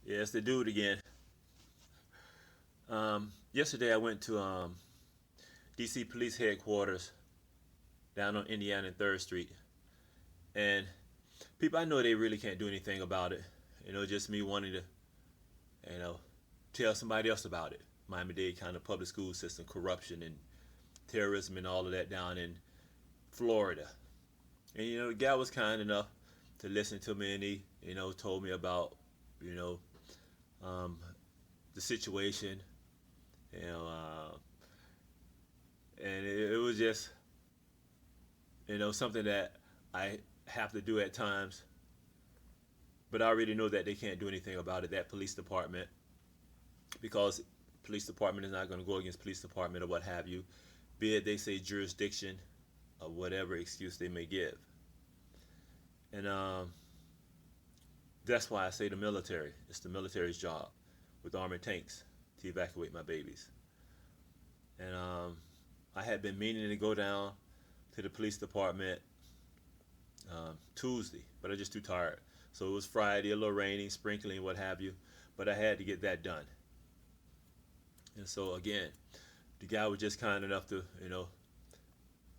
Yeah, it's the dude again. Yesterday I went to DC Police Headquarters down on Indiana and 3rd Street. And people, I know they really can't do anything about it. Just me wanting to, you know, tell somebody else about it. Miami-Dade kind of public school system, corruption and terrorism and all of that down in Florida. And, the guy was kind enough to listen to me, and he, told me about, you know, um, the situation, you know, and it was just, something that I have to do at times, but I already know that they can't do anything about it, that police department, because police department is not going to go against police department or what have you, be it they say jurisdiction or whatever excuse they may give. And that's why I say the military. It's the military's job with armored tanks to evacuate my babies. And I had been meaning to go down to the police department Tuesday, but I was just too tired. So it was Friday, a little rainy, sprinkling, what have you, but I had to get that done. And so again, the guy was just kind enough to,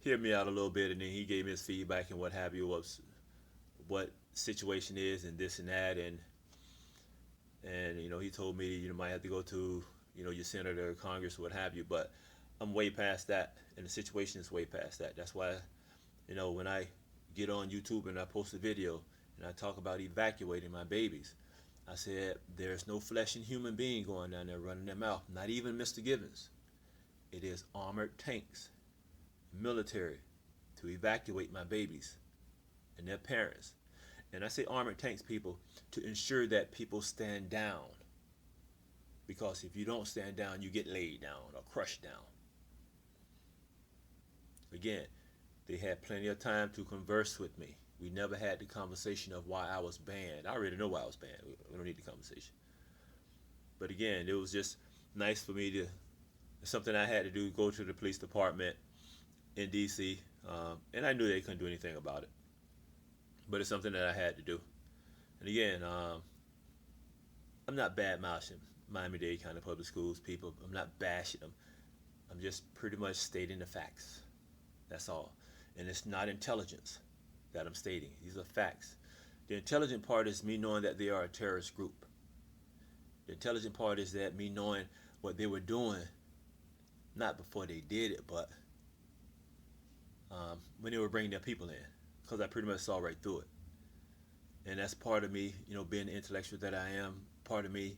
hear me out a little bit, and then he gave me his feedback and what have you, what situation is and this and that, and he told me you might have to go to your senator or Congress or what have you, but I'm way past that, and the situation is way past that. That's why when I get on YouTube and I post a video and I talk about evacuating my babies, I said there's no flesh and human being going down there running their mouth, not even Mr. Givins. It is armored tanks, military, to evacuate my babies and their parents. And I say armored tanks, people, to ensure that people stand down. Because if you don't stand down, you get laid down or crushed down. Again, they had plenty of time to converse with me. We never had the conversation of why I was banned. I already know why I was banned. We don't need the conversation. But again, it was just nice for me to, something I had to do, go to the police department in DC. And I knew they couldn't do anything about it. But it's something that I had to do. And again, I'm not bad-mouthing Miami-Dade County Public Schools people. I'm not bashing them. I'm just pretty much stating the facts. That's all. And it's not intelligence that I'm stating. These are facts. The intelligent part is me knowing that they are a terrorist group. The intelligent part is that me knowing what they were doing, not before they did it, but when they were bringing their people in. Because I pretty much saw right through it. And that's part of me, being the intellectual that I am, part of me,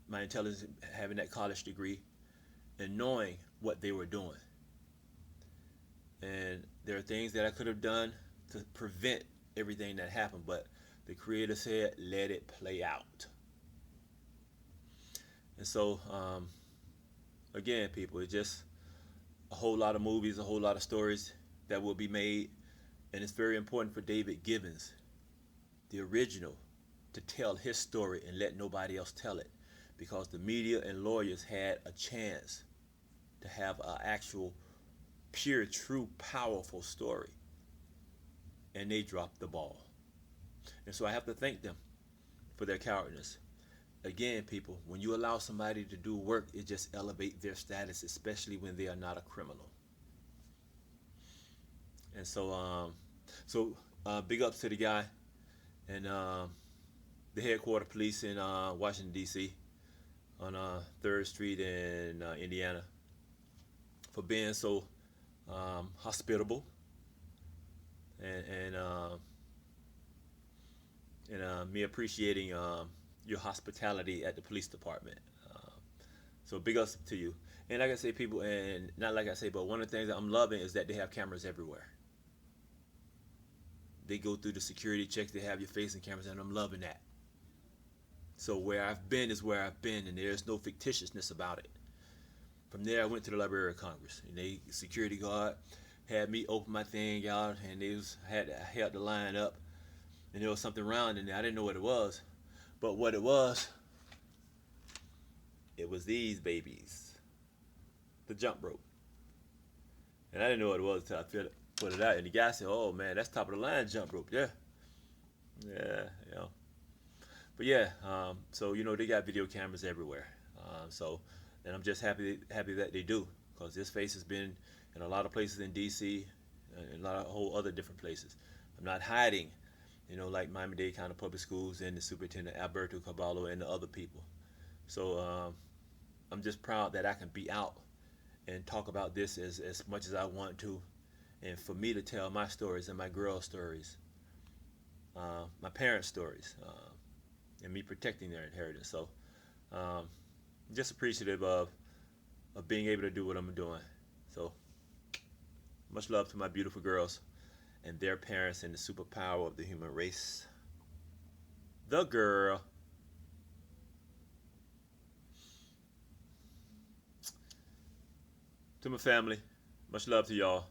my intelligence, having that college degree, and knowing what they were doing. And there are things that I could have done to prevent everything that happened, but the Creator said, let it play out. And so, again, people, it's just a whole lot of movies, a whole lot of stories that will be made. And it's very important for David Givins, the original, to tell his story and let nobody else tell it. Because the media and lawyers had a chance to have an actual, pure, true, powerful story. And they dropped the ball. And so I have to thank them for their cowardness. Again, people, when you allow somebody to do work, it just elevates their status, especially when they are not a criminal. And so, big ups to the guy and the headquarters police in Washington, D.C. on 3rd Street in Indiana for being so hospitable and me appreciating your hospitality at the police department. So big ups to you. And like I say, people, and not like I say, but one of the things that I'm loving is that they have cameras everywhere. They go through the security checks, they have your face in cameras, and I'm loving that. So where I've been is where I've been, and there's no fictitiousness about it. From there, I went to the Library of Congress, and the security guard had me open my thing out, and I had to line up, and there was something round in there. I didn't know what it was, but what it was these babies, the jump rope. And I didn't know what it was until I put it out, and the guy said, "Oh man, that's top of the line jump rope, yeah." But yeah, so they got video cameras everywhere. So, and I'm just happy that they do, because this face has been in a lot of places in D.C. and a lot of whole other different places. I'm not hiding, like Miami-Dade County Public Schools and the superintendent Alberto Carvalho and the other people. So I'm just proud that I can be out and talk about this as much as I want to, and for me to tell my stories and my girls' stories, my parents' stories, and me protecting their inheritance. So um, just appreciative of being able to do what I'm doing. So much love to my beautiful girls and their parents and the superpower of the human race. The girl. To my family, much love to y'all.